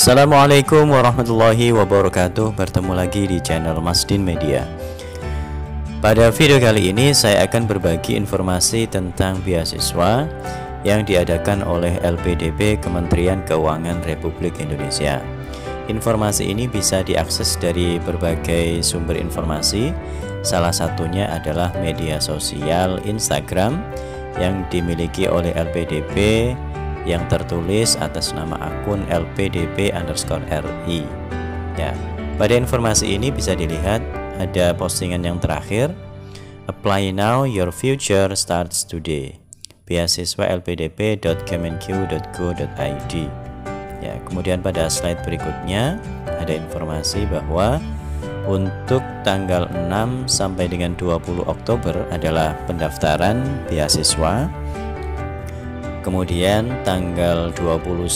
Assalamualaikum warahmatullahi wabarakatuh. Bertemu lagi di channel Masdin Media. Pada video kali ini saya akan berbagi informasi tentang beasiswa yang diadakan oleh LPDP Kementerian Keuangan Republik Indonesia. Informasi ini bisa diakses dari berbagai sumber informasi. Salah satunya adalah media sosial Instagram yang dimiliki oleh LPDP yang tertulis atas nama akun LPDP_RI. Ya, pada informasi ini bisa dilihat ada postingan yang terakhir, apply now, your future starts today. Beasiswa lpdp.kemenq.go.id. Ya, kemudian pada slide berikutnya ada informasi bahwa untuk tanggal 6 sampai dengan 20 Oktober adalah pendaftaran beasiswa. Kemudian tanggal 21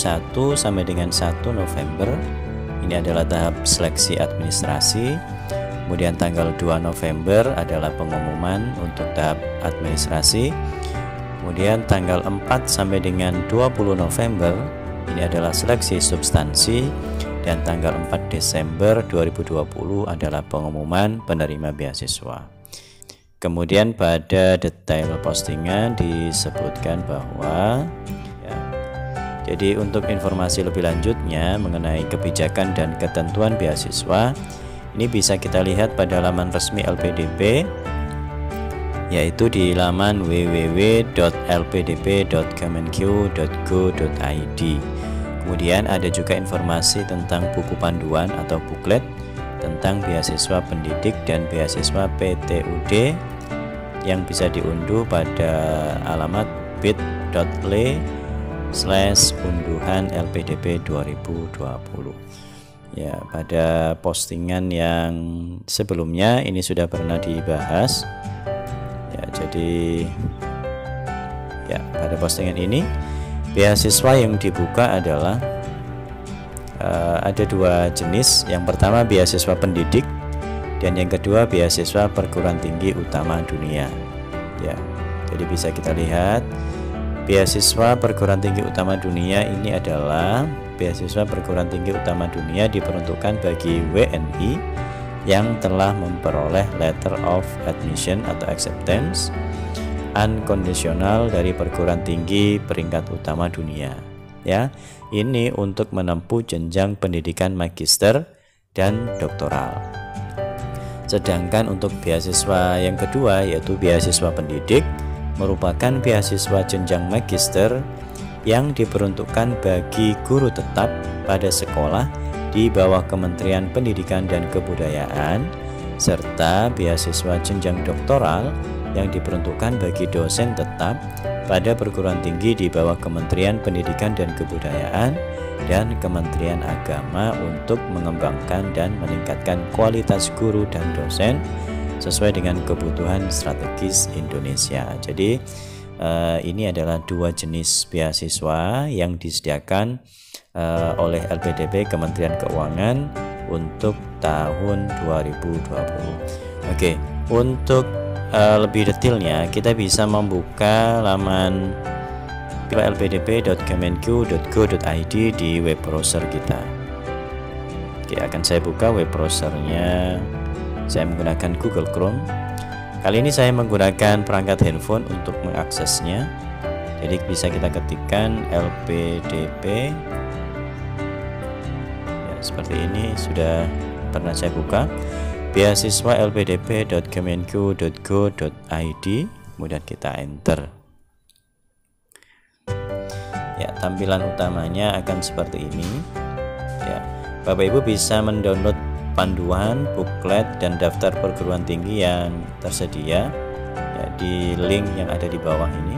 sampai dengan 1 November ini adalah tahap seleksi administrasi. Kemudian tanggal 2 November adalah pengumuman untuk tahap administrasi. Kemudian tanggal 4 sampai dengan 20 November ini adalah seleksi substansi. Dan tanggal 4 Desember 2020 adalah pengumuman penerima beasiswa. Kemudian pada detail postingan disebutkan bahwa jadi untuk informasi lebih lanjutnya mengenai kebijakan dan ketentuan beasiswa ini bisa kita lihat pada laman resmi LPDP, yaitu di laman www.lpdp.kemenq.go.id. Kemudian ada juga informasi tentang buku panduan atau booklet tentang beasiswa pendidik dan beasiswa PTUD yang bisa diunduh pada alamat bit.ly/unduhan LPDP 2020. Ya, pada postingan yang sebelumnya ini sudah pernah dibahas. Ya, jadi ya pada postingan ini beasiswa yang dibuka adalah ada dua jenis. Yang pertama beasiswa pendidik dan yang kedua beasiswa perguruan tinggi utama dunia. Ya, jadi bisa kita lihat beasiswa perguruan tinggi utama dunia ini adalah beasiswa perguruan tinggi utama dunia diperuntukkan bagi WNI yang telah memperoleh letter of admission atau acceptance unconditional dari perguruan tinggi peringkat utama dunia. Ya, ini untuk menempuh jenjang pendidikan magister dan doktoral. Sedangkan untuk beasiswa yang kedua yaitu beasiswa pendidik merupakan beasiswa jenjang magister yang diperuntukkan bagi guru tetap pada sekolah di bawah Kementerian Pendidikan dan Kebudayaan, serta beasiswa jenjang doktoral yang diperuntukkan bagi dosen tetap pada perguruan tinggi di bawah Kementerian Pendidikan dan Kebudayaan dan Kementerian Agama untuk mengembangkan dan meningkatkan kualitas guru dan dosen sesuai dengan kebutuhan strategis Indonesia. Jadi ini adalah dua jenis beasiswa yang disediakan oleh LPDP Kementerian Keuangan untuk tahun 2020. Oke, untuk lebih detailnya kita bisa membuka laman lpdp.kemenq.go.id di web browser kita. Oke, akan saya buka web browsernya. Saya menggunakan Google Chrome. Kali ini saya menggunakan perangkat handphone untuk mengaksesnya. Jadi bisa kita ketikkan LPDP. Ya, seperti ini sudah pernah saya buka. Beasiswa lpdp.kemenq.go.id, kemudian kita enter. Ya, tampilan utamanya akan seperti ini. Ya, Bapak Ibu bisa mendownload panduan, booklet dan daftar perguruan tinggi yang tersedia ya, di link yang ada di bawah ini.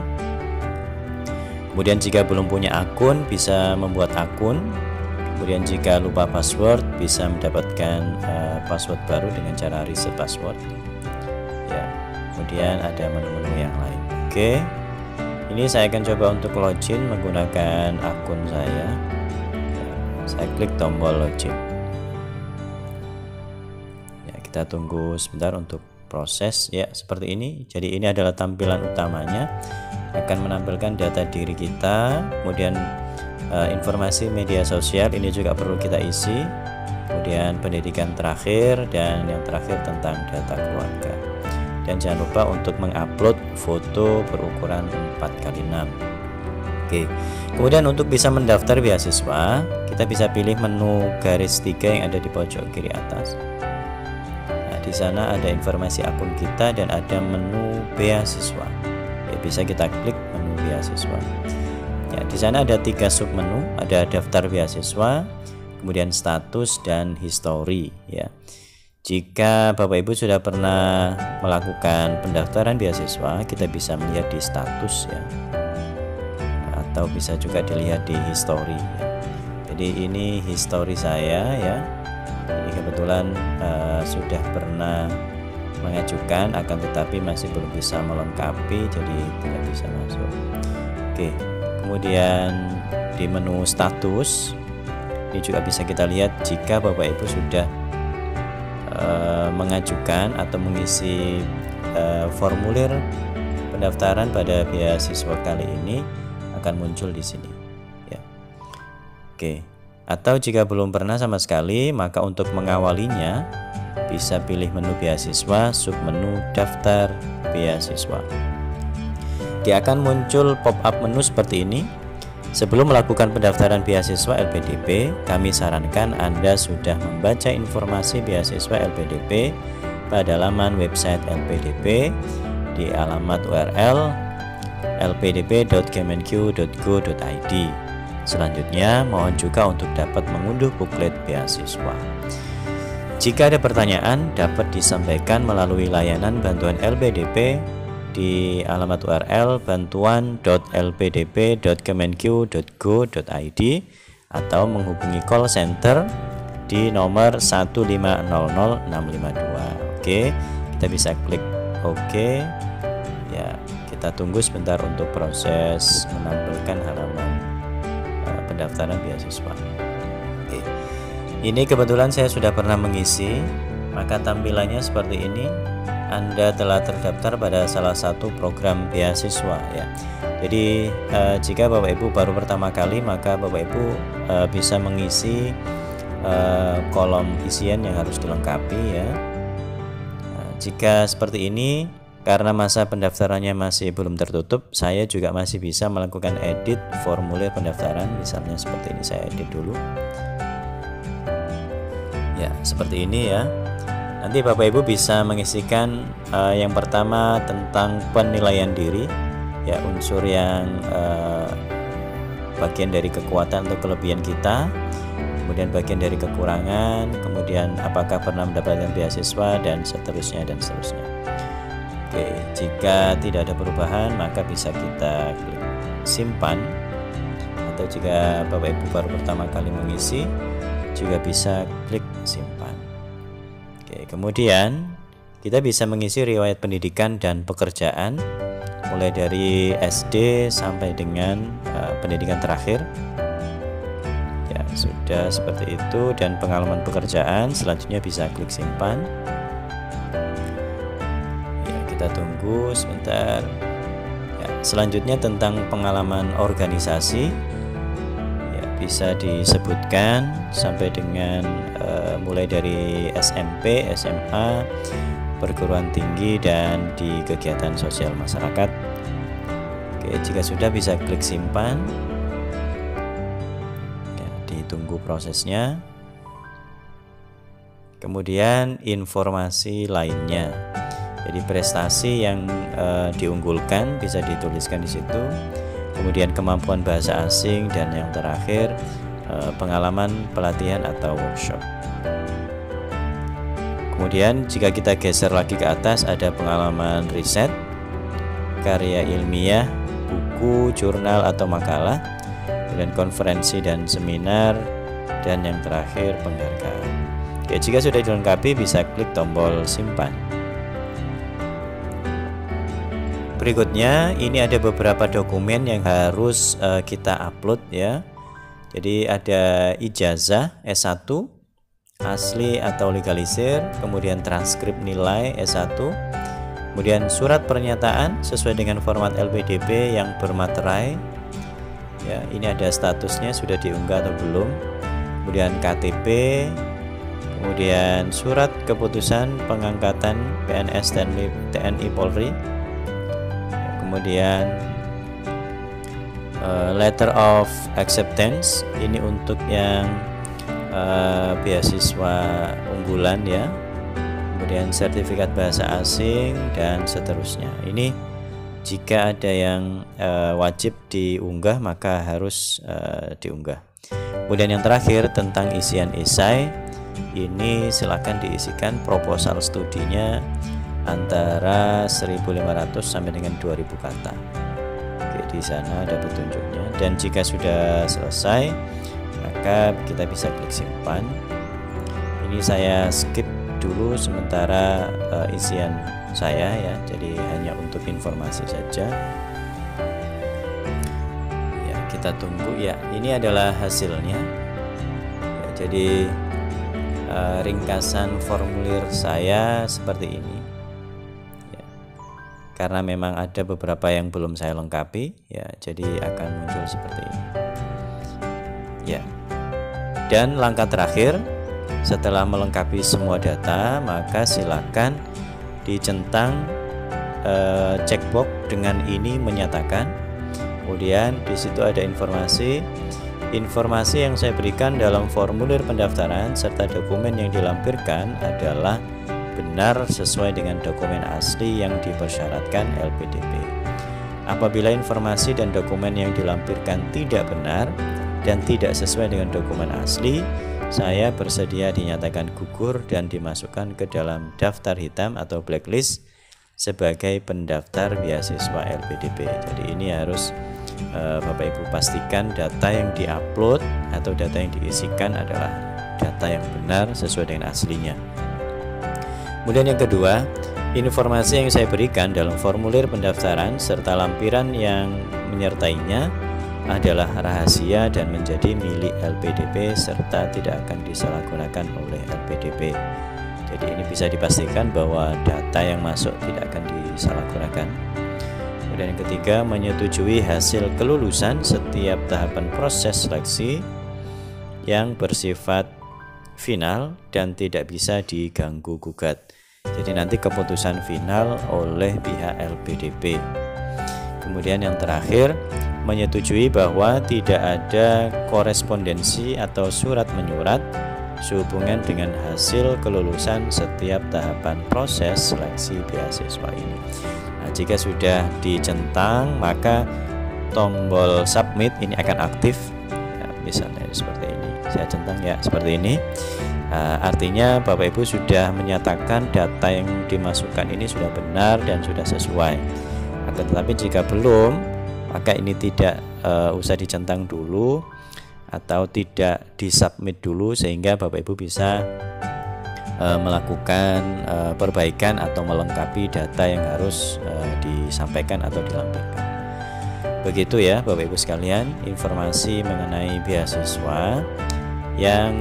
Kemudian jika belum punya akun bisa membuat akun. Kemudian jika lupa password bisa mendapatkan password baru dengan cara reset password. Ya, kemudian ada menu-menu yang lain. Oke, ini saya akan coba untuk login menggunakan akun saya. Ya, saya klik tombol login. Ya, kita tunggu sebentar untuk proses. Ya, seperti ini. Jadi ini adalah tampilan utamanya. Akan menampilkan data diri kita, kemudian informasi media sosial ini juga perlu kita isi, kemudian pendidikan terakhir, dan yang terakhir tentang data keluarga. Dan jangan lupa untuk mengupload foto berukuran 4x6. Oke. Kemudian untuk bisa mendaftar beasiswa, kita bisa pilih menu garis 3 yang ada di pojok kiri atas. Nah, di sana ada informasi akun kita dan ada menu beasiswa. Ya, bisa kita klik menu beasiswa. Ya, di sana ada 3 submenu, ada daftar beasiswa, kemudian status, dan history. Ya, jika Bapak Ibu sudah pernah melakukan pendaftaran beasiswa, kita bisa melihat di status ya, atau bisa juga dilihat di history. Ya. Jadi ini history saya ya. Ini kebetulan sudah pernah mengajukan, akan tetapi masih belum bisa melengkapi, jadi tidak bisa masuk. Oke. Kemudian di menu status ini juga bisa kita lihat jika Bapak Ibu sudah mengajukan atau mengisi formulir pendaftaran pada beasiswa kali ini, akan muncul di sini ya. Oke. Atau jika belum pernah sama sekali, maka untuk mengawalinya bisa pilih menu beasiswa, submenu daftar beasiswa. Dia akan muncul pop-up menu seperti ini. Sebelum melakukan pendaftaran beasiswa LPDP, kami sarankan Anda sudah membaca informasi beasiswa LPDP pada laman website LPDP di alamat URL lpdp.kemenq.go.id. Selanjutnya, mohon juga untuk dapat mengunduh buklet beasiswa. Jika ada pertanyaan, dapat disampaikan melalui layanan bantuan LPDP di alamat URL bantuan.lpdp.kemenq.go.id atau menghubungi call center di nomor 1500652. Oke, kita bisa klik OK. Ya, kita tunggu sebentar untuk proses menampilkan halaman pendaftaran beasiswa. Oke. Ini kebetulan saya sudah pernah mengisi, maka tampilannya seperti ini. Anda telah terdaftar pada salah satu program beasiswa ya. Jadi jika Bapak Ibu baru pertama kali, maka Bapak Ibu bisa mengisi kolom isian yang harus dilengkapi ya. Jika seperti ini, karena masa pendaftarannya masih belum tertutup, saya juga masih bisa melakukan edit formulir pendaftaran. Misalnya seperti ini, saya edit dulu ya, seperti ini ya. Nanti Bapak Ibu bisa mengisikan yang pertama tentang penilaian diri ya, unsur yang bagian dari kekuatan atau kelebihan kita, kemudian bagian dari kekurangan, kemudian apakah pernah mendapatkan beasiswa, dan seterusnya dan seterusnya. Oke, jika tidak ada perubahan maka bisa kita klik simpan, atau jika Bapak Ibu baru pertama kali mengisi juga bisa klik simpan. Oke, kemudian kita bisa mengisi riwayat pendidikan dan pekerjaan mulai dari SD sampai dengan pendidikan terakhir. Ya, sudah seperti itu, dan pengalaman pekerjaan selanjutnya bisa klik simpan. Ya, kita tunggu sebentar. Ya, selanjutnya tentang pengalaman organisasi. Ya, bisa disebutkan sampai dengan mulai dari SMP, SMA, perguruan tinggi, dan di kegiatan sosial masyarakat. Oke, jika sudah bisa klik simpan ya, ditunggu prosesnya. Kemudian informasi lainnya, jadi prestasi yang diunggulkan bisa dituliskan di situ, kemudian kemampuan bahasa asing, dan yang terakhir pengalaman pelatihan atau workshop. Kemudian jika kita geser lagi ke atas, ada pengalaman riset, karya ilmiah, buku, jurnal atau makalah, kemudian konferensi dan seminar, dan yang terakhir penghargaan. Oke, jika sudah dilengkapi bisa klik tombol simpan. Berikutnya ini ada beberapa dokumen yang harus kita upload ya. Jadi ada ijazah S1 asli atau legalisir, kemudian transkrip nilai S1, kemudian surat pernyataan sesuai dengan format LPDP yang bermaterai, ya, ini ada statusnya sudah diunggah atau belum, kemudian KTP, kemudian surat keputusan pengangkatan PNS TNI Polri, kemudian letter of acceptance, ini untuk yang beasiswa unggulan ya, kemudian sertifikat bahasa asing dan seterusnya. Ini jika ada yang wajib diunggah maka harus diunggah. Kemudian yang terakhir tentang isian esai, ini silakan diisikan proposal studinya antara 1.500 sampai dengan 2.000 kata. Oke, di sana ada petunjuknya, dan jika sudah selesai maka kita bisa klik simpan. Ini saya skip dulu sementara isian saya ya, jadi hanya untuk informasi saja ya. Kita tunggu ya. Ini adalah hasilnya ya, jadi ringkasan formulir saya seperti ini ya. Karena memang ada beberapa yang belum saya lengkapi ya, jadi akan muncul seperti ini ya. Dan langkah terakhir setelah melengkapi semua data, maka silakan dicentang checkbox dengan ini menyatakan. Kemudian di situ ada informasi yang saya berikan dalam formulir pendaftaran serta dokumen yang dilampirkan adalah benar sesuai dengan dokumen asli yang dipersyaratkan LPDP. Apabila informasi dan dokumen yang dilampirkan tidak benar dan tidak sesuai dengan dokumen asli, saya bersedia dinyatakan gugur dan dimasukkan ke dalam daftar hitam atau blacklist sebagai pendaftar beasiswa LPDP. Jadi ini harus Bapak Ibu pastikan data yang diupload atau data yang diisikan adalah data yang benar sesuai dengan aslinya. Kemudian yang kedua, informasi yang saya berikan dalam formulir pendaftaran serta lampiran yang menyertainya adalah rahasia dan menjadi milik LPDP serta tidak akan disalahgunakan oleh LPDP. Jadi ini bisa dipastikan bahwa data yang masuk tidak akan disalahgunakan. Kemudian yang ketiga, menyetujui hasil kelulusan setiap tahapan proses seleksi yang bersifat final dan tidak bisa diganggu gugat. Jadi nanti keputusan final oleh pihak LPDP. Kemudian yang terakhir, menyetujui bahwa tidak ada korespondensi atau surat menyurat sehubungan dengan hasil kelulusan setiap tahapan proses seleksi beasiswa ini. Nah, jika sudah dicentang maka tombol submit ini akan aktif ya, misalnya seperti ini. Saya centang ya seperti ini. Artinya Bapak Ibu sudah menyatakan data yang dimasukkan ini sudah benar dan sudah sesuai. Akan tetapi jika belum, maka ini tidak usah dicentang dulu atau tidak disubmit dulu, sehingga Bapak Ibu bisa melakukan perbaikan atau melengkapi data yang harus disampaikan atau dilampirkan. Begitu ya Bapak Ibu sekalian, informasi mengenai beasiswa yang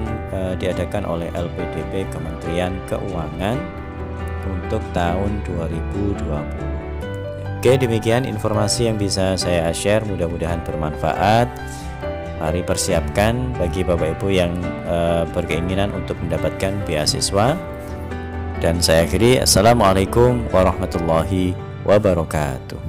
diadakan oleh LPDP Kementerian Keuangan untuk tahun 2020. Oke, demikian informasi yang bisa saya share, mudah-mudahan bermanfaat. Mari persiapkan bagi Bapak Ibu yang berkeinginan untuk mendapatkan beasiswa. Dan saya akhiri, Assalamualaikum warahmatullahi wabarakatuh.